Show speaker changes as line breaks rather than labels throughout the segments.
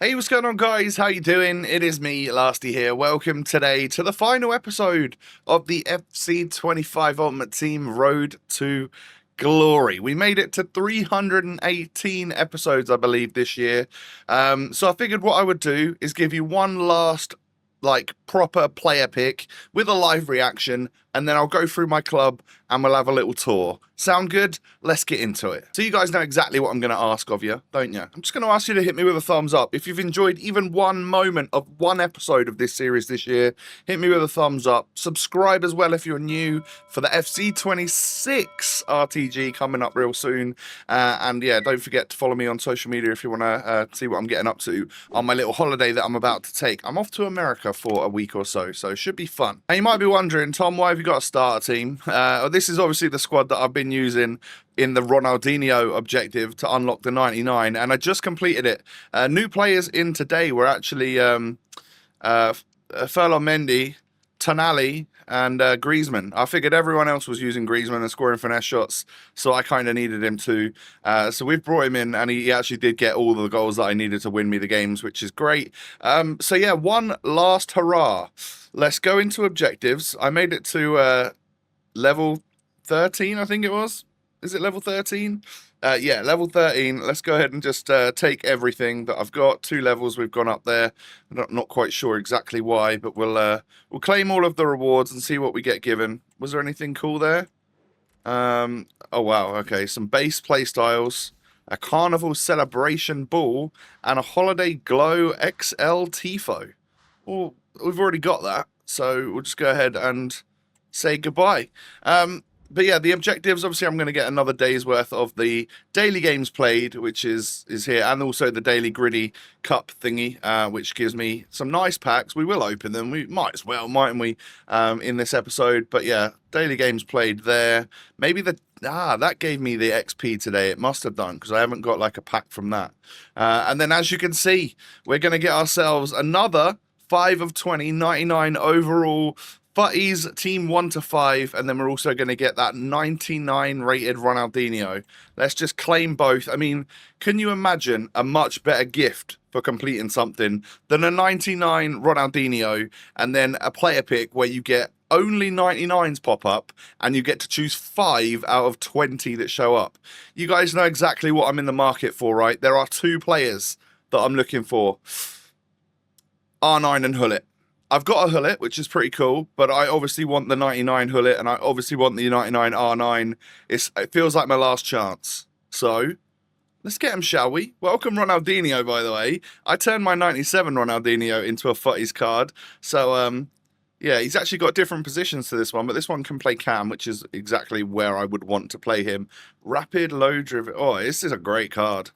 Hey, what's going on, guys? How you doing? It is me, Lasty here. Welcome today to the final episode of the FC25 Ultimate Team Road to Glory. We made it to 318 episodes, I believe, this year. So I figured what I would do is give you one last, proper player pick with a live reaction, and then I'll go through my club and we'll have a little tour. Sound good? Let's get into it. So you guys know exactly what I'm going to ask of you, don't you? I'm just going to ask you to hit me with a thumbs up. If you've enjoyed even one moment of one episode of this series this year, hit me with a thumbs up. Subscribe as well if you're new for the FC26 RTG coming up real soon. And yeah, don't forget to follow me on social media if you want to see what I'm getting up to on my little holiday that I'm about to take. I'm off to America for a week or so it should be fun. And you might be wondering, Tom, why have you got a starter team? This is obviously the squad that I've been using in the Ronaldinho objective to unlock the 99, and I just completed it. New players in today were actually Ferland Mendy, Tonali, and Griezmann. I figured everyone else was using Griezmann and scoring finesse shots, so I kind of needed him too. So we've brought him in, and he actually did get all the goals that I needed to win me the games, which is great. So yeah, one last hurrah. Let's go into objectives. I made it to level 13, I think it was. Is it level 13? Yeah, level 13. Let's go ahead and just take everything that I've got. 2 levels we've gone up there. I'm not quite sure exactly why, but we'll claim all of the rewards and see what we get given. Was there anything cool there? Oh wow, okay. Some base play styles, a carnival celebration ball, and a holiday glow XL Tifo. Well, we've already got that, so we'll just go ahead and say goodbye. But yeah, the objectives, obviously I'm going to get another day's worth of the daily games played, which is here, and also the daily gritty cup thingy, which gives me some nice packs. We will open them. We might as well, mightn't we, in this episode? But yeah, daily games played there. Maybe that gave me the XP today. It must have done, because I haven't got like a pack from that. And then as you can see, we're going to get ourselves another 5 of 20, 99 overall Futties team 1 to 5, and then we're also going to get that 99 rated Ronaldinho. Let's just claim both. I mean, can you imagine a much better gift for completing something than a 99 Ronaldinho and then a player pick where you get only 99s pop up and you get to choose 5 out of 20 that show up? You guys know exactly what I'm in the market for, right? There are 2 players that I'm looking for. R9 and Hullet. I've got a Hullet, which is pretty cool, but I obviously want the 99 Hullet, and I obviously want the 99 R9. It feels like my last chance. So, let's get him, shall we? Welcome Ronaldinho, by the way. I turned my 97 Ronaldinho into a Futties card. So, yeah, he's actually got different positions to this one, but this one can play cam, which is exactly where I would want to play him. Rapid, low driven. Oh, this is a great card.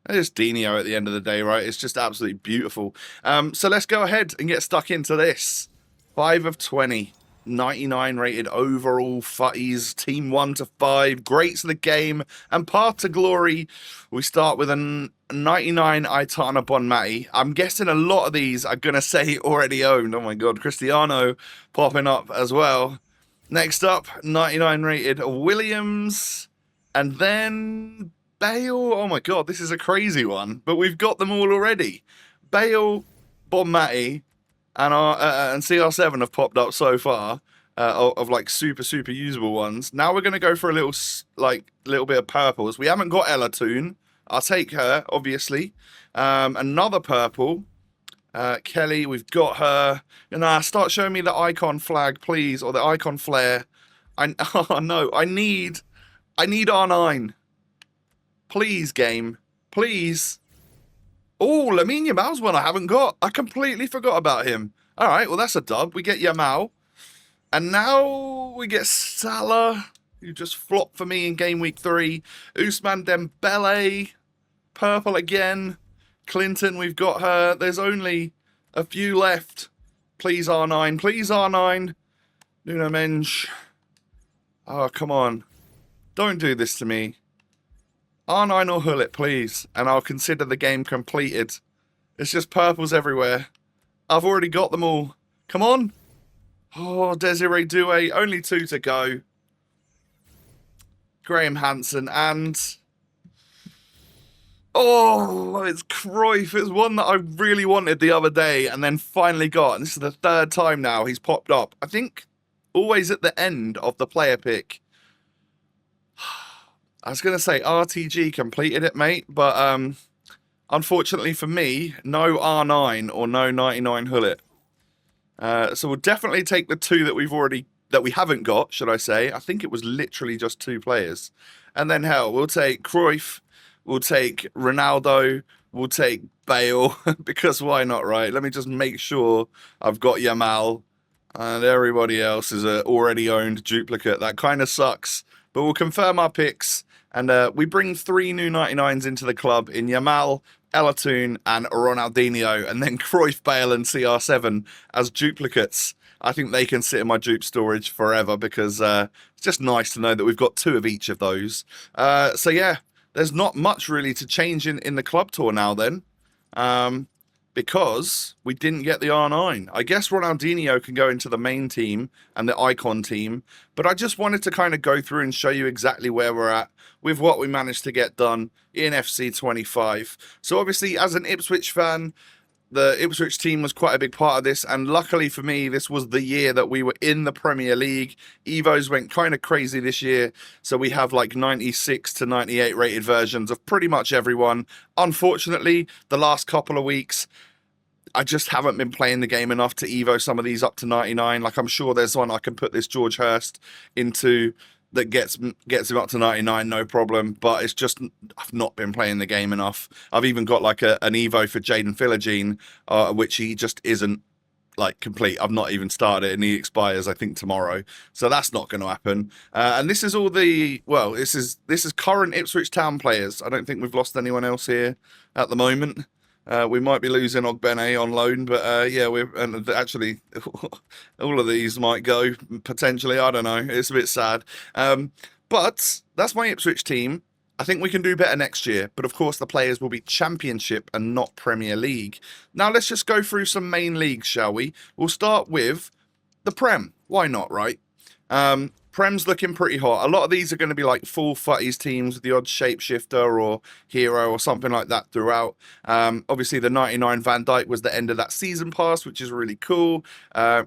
It's Dino at the end of the day, right? It's just absolutely beautiful. So let's go ahead and get stuck into this. 5 of 20. 99 rated overall Futties. Team 1 to 5. Greats of the game. And path to glory. We start with a 99 Aitana Bonmati. I'm guessing a lot of these are going to say already owned. Oh my god. Cristiano popping up as well. Next up, 99 rated Williams. And then Bale. Oh my god, this is a crazy one, but we've got them all already. Bale, Bonmati, and CR7 have popped up so far of like super usable ones. Now we're gonna go for a little bit of purples. We haven't got Ella Toon. I'll take her, obviously. Another purple. Kelly, we've got her. Start showing me the icon flag, please, or the icon flare. Oh no, I need R9. Please, game. Please. Oh, Lamine Yamal's one I haven't got. I completely forgot about him. All right, well, that's a dub. We get Yamal. And now we get Salah, who just flopped for me in game week 3. Ousmane Dembele. Purple again. Clinton, we've got her. There's only a few left. Please, R9. Please, R9. Nuno Mensch. Oh, come on. Don't do this to me. R9 or Hullet, please, and I'll consider the game completed. It's just purples everywhere. I've already got them all. Come on. Oh, Desiree Doué, only 2 to go. Graham Hansen and Oh, it's Cruyff. It's one that I really wanted the other day and then finally got. And this is the third time now he's popped up. I think always at the end of the player pick. I was going to say RTG completed it, mate. But unfortunately for me, no R9 or no 99 Hullet. So we'll definitely take the two that we haven't got, should I say. I think it was literally just two players. And then hell, we'll take Cruyff, we'll take Ronaldo, we'll take Bale, because why not, right? Let me just make sure I've got Yamal, and everybody else is a already owned duplicate. That kind of sucks. But we'll confirm our picks, and we bring 3 new 99s into the club in Yamal, Elatoon, and Ronaldinho, and then Cruyff, Bale, and CR7 as duplicates. I think they can sit in my dupe storage forever because it's just nice to know that we've got 2 of each of those. So yeah, there's not much really to change in the club tour now then, because we didn't get the R9. I guess Ronaldinho can go into the main team and the icon team, but I just wanted to kind of go through and show you exactly where we're at with what we managed to get done in FC25. So obviously, as an Ipswich fan, the Ipswich team was quite a big part of this, and luckily for me, this was the year that we were in the Premier League. Evos went kind of crazy this year, so we have like 96 to 98 rated versions of pretty much everyone. Unfortunately, the last couple of weeks, I just haven't been playing the game enough to Evo some of these up to 99. Like, I'm sure there's one I can put this George Hurst into that gets him up to 99, no problem. But it's just, I've not been playing the game enough. I've even got like an Evo for Jaden Philogene, which he just isn't like complete. I've not even started it, and he expires I think tomorrow, so that's not going to happen. And this is all the, well, this is current Ipswich Town players. I don't think we've lost anyone else here at the moment. We might be losing Ogbene on loan, but yeah, and actually all of these might go potentially. I don't know. It's a bit sad. But that's my Ipswich team. I think we can do better next year, but of course the players will be Championship and not Premier League. Now let's just go through some main leagues, shall we? We'll start with the Prem. Why not, right? Prem's looking pretty hot. A lot of these are going to be like full futties teams with the odd shapeshifter or hero or something like that throughout. Obviously, the 99 Van Dijk was the end of that season pass, which is really cool.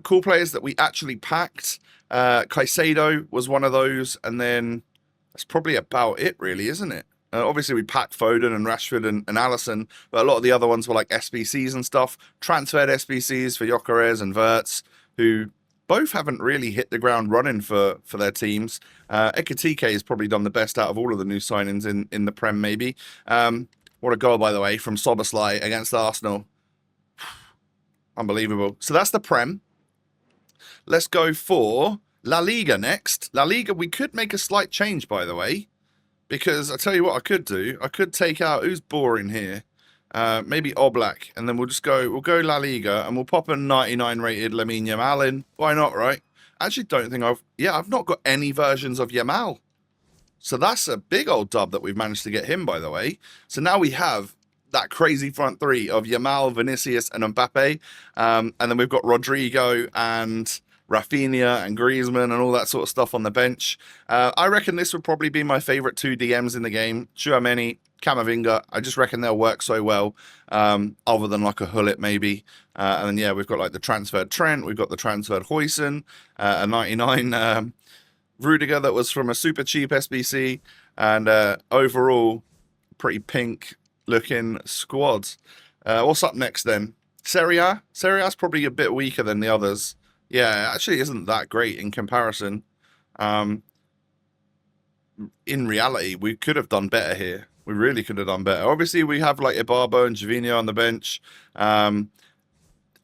Cool players that we actually packed. Caicedo was one of those, and then that's probably about it, really, isn't it? Obviously, we packed Foden and Rashford and Alisson, but a lot of the other ones were like SBCs and stuff. Transferred SBCs for Gyökeres and Wirtz, who both haven't really hit the ground running for their teams. Ekitike has probably done the best out of all of the new signings in the Prem, maybe. What a goal, by the way, from Soboslai against Arsenal. Unbelievable. So that's the Prem. Let's go for La Liga next. La Liga, we could make a slight change, by the way, because I tell you what I could do. I could take out, who's boring here? Maybe Oblak, and then we'll go La Liga, and we'll pop a 99 rated Lamine Yamal in. Why not, right? I actually don't think I've not got any versions of Yamal. So that's a big old dub that we've managed to get him, by the way. So now we have that crazy front three of Yamal, Vinicius, and Mbappe. And then we've got Rodrigo and Rafinha and Griezmann and all that sort of stuff on the bench. I reckon this would probably be my favourite 2 DMs in the game. Tchouaméni, Camavinga. I just reckon they'll work so well, other than like a Hullet maybe. And then, yeah, we've got like the transferred Trent. We've got the transferred Huijsen, a 99 Rudiger that was from a super cheap SBC. And overall, pretty pink looking squad. What's up next then? Serie A? Serie A's probably a bit weaker than the others. Yeah, it actually isn't that great in comparison. In reality, we could have done better here. We really could have done better. Obviously, we have like Ibarbo and Javinho on the bench. And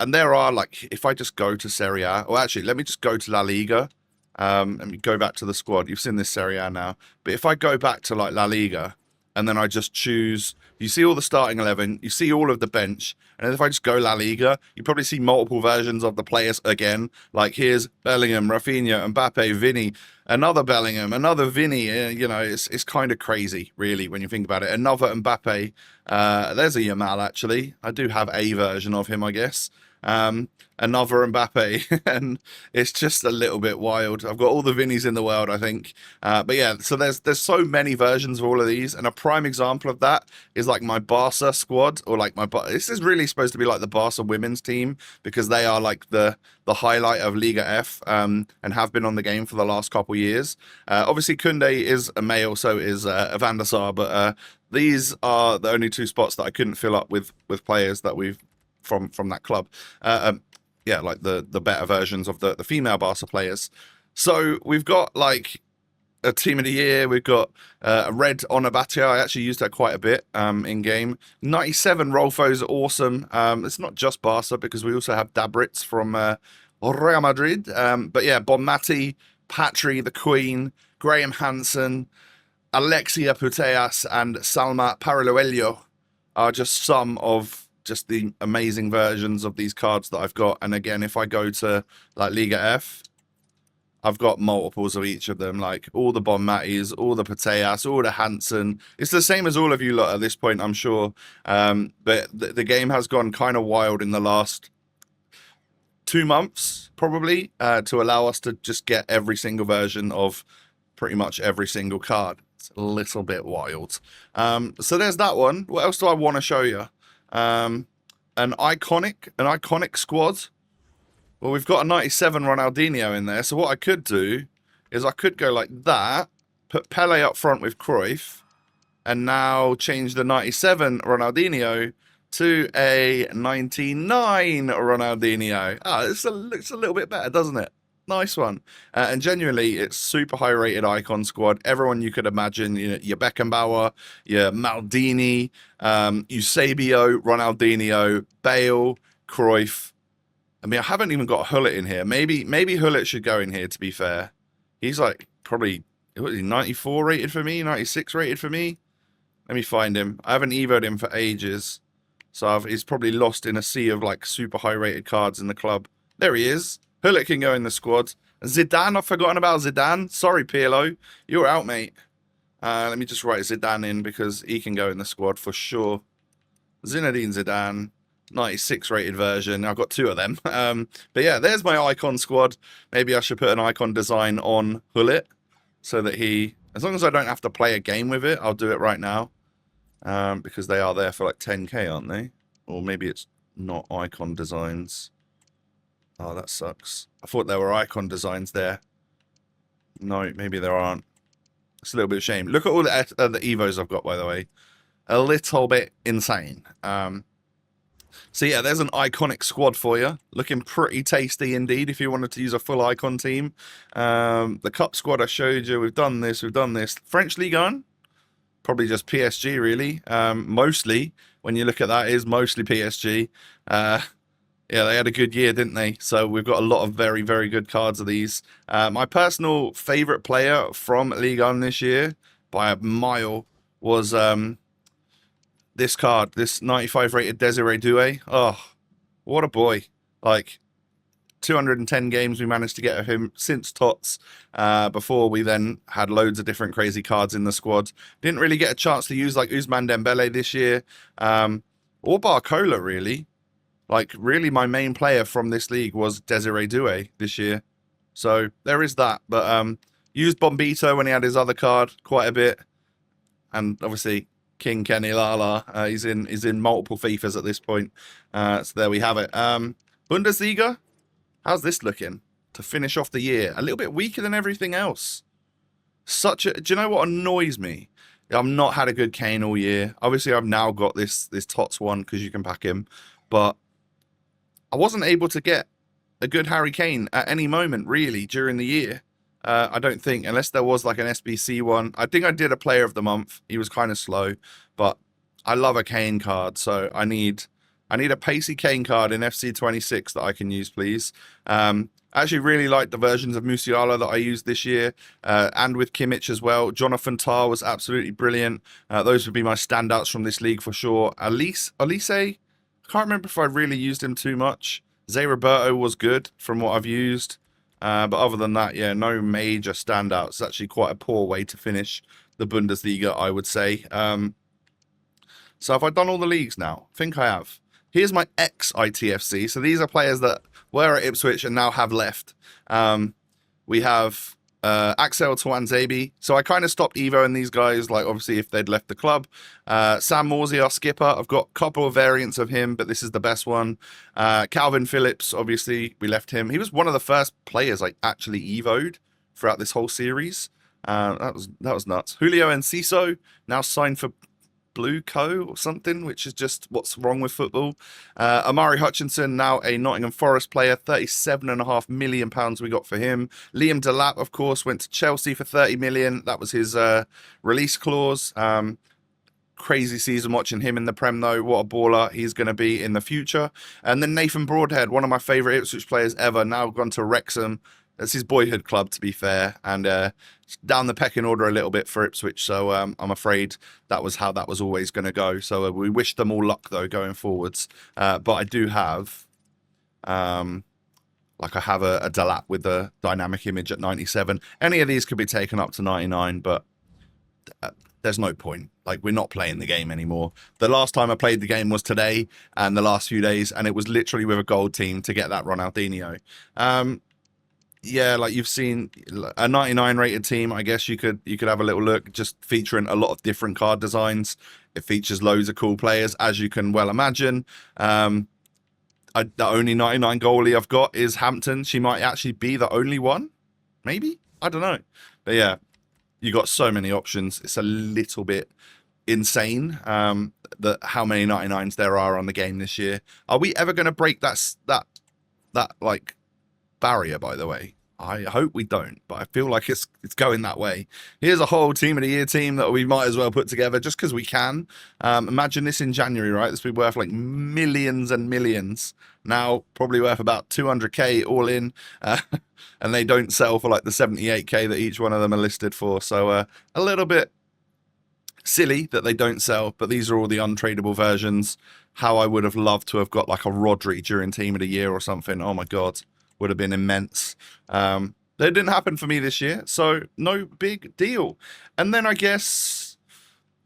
there are like, if I just go to Serie A, or actually, let me just go to La Liga. Let me go back to the squad. You've seen this Serie A now. But if I go back to like La Liga, and then I just choose, you see all the starting 11, you see all of the bench, and then if I just go La Liga, you probably see multiple versions of the players again. Like here's Bellingham, Rafinha, Mbappe, Vinny, Another Bellingham, another Vinny. You know, it's kind of crazy, really, when you think about it. Another Mbappe. There's a Yamal, actually. I do have a version of him, I guess. Another Mbappe, and it's just a little bit wild. I've got all the Vinnies in the world, I think. But yeah, so there's so many versions of all of these, and a prime example of that is like my Barca squad, or like this is really supposed to be like the Barca women's team, because they are like the highlight of Liga F, and have been on the game for the last couple years. Obviously, Koundé is a male, so is Van der Sar, but these are the only two spots that I couldn't fill up with players that we've from that club. Yeah, like the better versions of the female Barca players. So we've got like a team of the year. We've got a red on Abatia. I actually used that quite a bit in game. 97 Rolfo's awesome. It's not just Barca, because we also have Dabritz from Real Madrid. But yeah, Bonmati, Patry, the Queen, Graham Hansen, Alexia Putellas, and Salma Paraluello are just some of just the amazing versions of these cards that I've got. And again, if I go to like Liga F, I've got multiples of each of them, like all the Bonmatis, all the Putellas, all the Hansen. It's the same as all of you lot at this point, I'm sure. But the game has gone kind of wild in the last 2 months, probably, to allow us to just get every single version of pretty much every single card. It's a little bit wild. So there's that one. What else do I want to show you? An iconic squad. Well, we've got a 97 Ronaldinho in there. So what I could do is I could go like that, put Pele up front with Cruyff, and now change the 97 Ronaldinho to a 99 Ronaldinho. It looks a little bit better, doesn't it? Nice one. And genuinely, it's super high rated icon squad. Everyone you could imagine, you know, your Beckenbauer, your Maldini, Eusebio, Ronaldinho, Bale, Cruyff. I mean, I haven't even got Hullet in here. Maybe Hullet should go in here, to be fair. He's like probably, what is he, 94 rated for me, 96 rated for me. Let me find him. I haven't evoed him for ages. So he's probably lost in a sea of like super high rated cards in the club. There he is. Hullet can go in the squad. Zidane, I've forgotten about Zidane. Sorry, Pirlo. You're out, mate. Let me just write Zidane in, because he can go in the squad for sure. Zinedine Zidane, 96 rated version. I've got 2 of them. But yeah, there's my icon squad. Maybe I should put an icon design on Hullet, so that he, as long as I don't have to play a game with it, I'll do it right now. Because they are there for like 10k, aren't they? Or maybe it's not icon designs. Oh, that sucks. I thought there were icon designs there. No, maybe there aren't. It's a little bit of a shame. Look at all the Evos I've got, by the way. A little bit insane. So yeah, there's an iconic squad for you. Looking pretty tasty indeed if you wanted to use a full icon team. The cup squad I showed you. We've done this. French Ligue 1? Probably just PSG, really. Mostly, when you look at that, is mostly PSG. Yeah, they had a good year, didn't they? So we've got a lot of very, very good cards of these. My personal favourite player from Ligue 1 this year, by a mile, was this card, this 95 rated Desiree Doué. Oh, what a boy. Like, 210 games we managed to get of him since Tots, before we then had loads of different crazy cards in the squad. Didn't really get a chance to use like Ousmane Dembele this year, or Barcola, really. Like, really, my main player from this league was Desiree Doué this year. So there is that. But used Bombito when he had his other card quite a bit. And obviously, King Kenny Lala. He's in multiple FIFAs at this point. So there we have it. Bundesliga. How's this looking to finish off the year? A little bit weaker than everything else. Do you know what annoys me? I've not had a good Kane all year. Obviously, I've now got this Tots one because you can pack him. But I wasn't able to get a good Harry Kane at any moment, really, during the year. I don't think, unless there was like an SBC one. I think I did a player of the month. He was kind of slow, but I love a Kane card, so I need a pacey Kane card in FC26 that I can use, please. I actually really like the versions of Musiala that I used this year, and with Kimmich as well. Jonathan Tah was absolutely brilliant. Those would be my standouts from this league for sure. Elise, I can't remember if I really used him too much. Zé Roberto was good from what I've used. But other than that, yeah, no major standouts. It's actually quite a poor way to finish the Bundesliga, I would say. So have I done all the leagues now? I think I have. Here's my ex-ITFC. So these are players that were at Ipswich and now have left. We have Axel Tuanzebe. So I kind of stopped Evo these guys, like obviously if they'd left the club. Sam Morsey, our skipper. I've got a couple of variants of him, but this is the best one. Calvin Phillips, obviously we left him. He was one of the first players like actually Evo'd throughout this whole series. That was nuts. Julio Enciso, now signed for Blue Co or something, which is just what's wrong with football. Amari Hutchinson, now a Nottingham Forest player, £37.5 million we got for him. Liam Delap, of course, went to Chelsea for 30 million. That was his release clause. Crazy season watching him in the Prem though. What a baller he's going to be in the future. And then Nathan Broadhead, one of my favourite Ipswich players ever, now gone to Wrexham. That's his boyhood club, to be fair, and down the pecking order a little bit for Ipswich. So I'm afraid that was how that was always going to go. So we wish them all luck, though, going forwards. But I do have, like I have a Delap with the dynamic image at 97. Any of these could be taken up to 99, but there's no point. Like, we're not playing the game anymore. The last time I played the game was today and the last few days, and it was literally with a gold team to get that Ronaldinho. Yeah, like you've seen a 99 rated team. I guess you could have a little look, just featuring a lot of different card designs. It features loads of cool players, as you can well imagine. The only 99 goalie I've got is Hampton. She might actually be the only one, maybe, I don't know. But yeah, you got so many options. It's a little bit insane that how many 99s there are on the game this year. Are we ever going to break that like barrier, by the way? I hope we don't, but I feel like it's going that way. Here's a whole team of the year team that we might as well put together just because we can. Imagine this in January, right? This would be worth like millions and millions. Now probably worth about 200k all in, and they don't sell for like the 78k that each one of them are listed for. So a little bit silly that they don't sell, but these are all the untradeable versions. How I would have loved to have got like a Rodri during team of the year or something. Oh my god, would have been immense. That didn't happen for me this year, so no big deal. And then I guess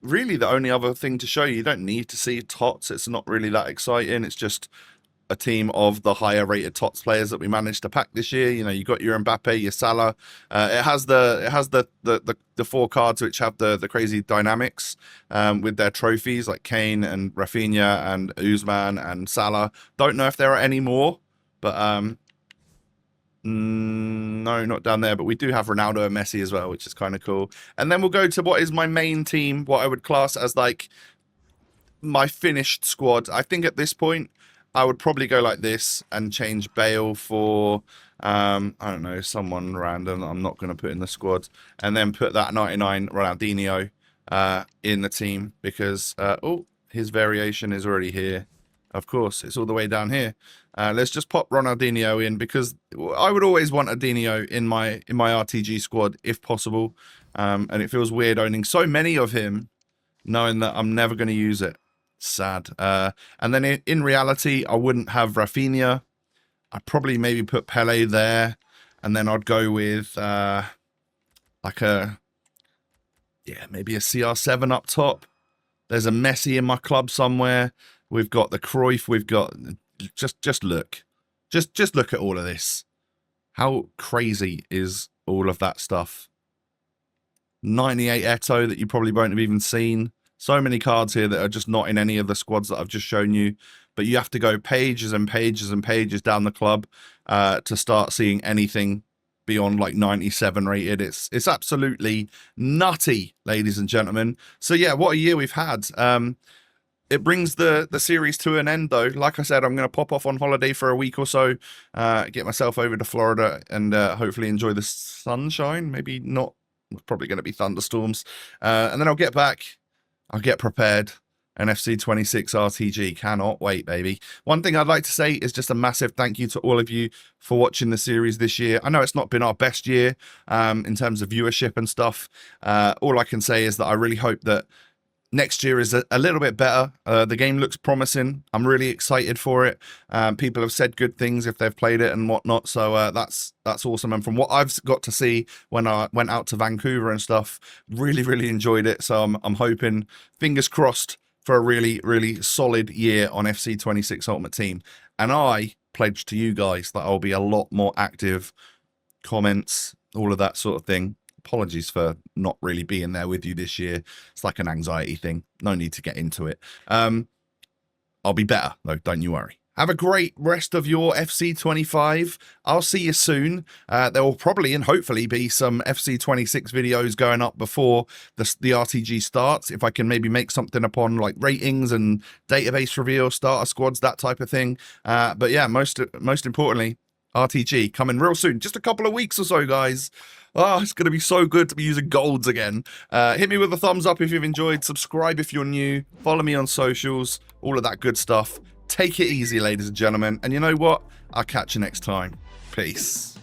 really the only other thing to show you don't need to see TOTS. It's not really that exciting. It's just a team of the higher rated TOTS players that we managed to pack this year. You know, you got your Mbappe, your Salah. It has the 4 cards which have the crazy dynamics with their trophies, like Kane and Rafinha and Usman and Salah. Don't know if there are any more, but no, not down there, but we do have Ronaldo and Messi as well, which is kind of cool. And then we'll go to what is my main team, what I would class as like my finished squad. I think at this point I would probably go like this and change Bale for I don't know, someone random that I'm not going to put in the squad, and then put that 99 Ronaldinho in the team because oh, his variation is already here. Of course, it's all the way down here. Let's just pop Ronaldinho in because I would always want a Dino in my RTG squad if possible. And it feels weird owning so many of him, knowing that I'm never going to use it. Sad. And then in reality, I wouldn't have Rafinha. I'd probably maybe put Pele there, and then I'd go with like maybe a CR7 up top. There's a Messi in my club somewhere. We've got the Cruyff. We've got just look. Just look at all of this. How crazy is all of that stuff? 98 Eto that you probably won't have even seen. So many cards here that are just not in any of the squads that I've just shown you. But you have to go pages and pages and pages down the club to start seeing anything beyond like 97 rated. It's absolutely nutty, ladies and gentlemen. So yeah, what a year we've had. It brings the series to an end, though. Like I said, I'm going to pop off on holiday for a week or so, get myself over to Florida, and hopefully enjoy the sunshine. Maybe not. It's probably going to be thunderstorms. And then I'll get back. I'll get prepared. An FC25 RTG. Cannot wait, baby. One thing I'd like to say is just a massive thank you to all of you for watching the series this year. I know it's not been our best year in terms of viewership and stuff. All I can say is that I really hope that next year is a little bit better. The game looks promising. I'm really excited for it. People have said good things if they've played it and whatnot. So that's awesome. And from what I've got to see when I went out to Vancouver and stuff, really enjoyed it. So I'm hoping, fingers crossed, for a really solid year on FC26 Ultimate Team. And I pledge to you guys that I'll be a lot more active, comments, all of that sort of thing. Apologies for not really being there with you this year. It's like an anxiety thing. No need to get into it. I'll be better, though. Don't you worry. Have a great rest of your FC25. I'll see you soon. There will probably and hopefully be some FC26 videos going up before the RTG starts. If I can maybe make something upon like ratings and database reveal, starter squads, that type of thing. But yeah, most importantly, RTG coming real soon. Just a couple of weeks or so, guys. Oh, it's going to be so good to be using golds again. Hit me with a thumbs up if you've enjoyed. Subscribe if you're new. Follow me on socials. All of that good stuff. Take it easy, ladies and gentlemen. And you know what? I'll catch you next time. Peace.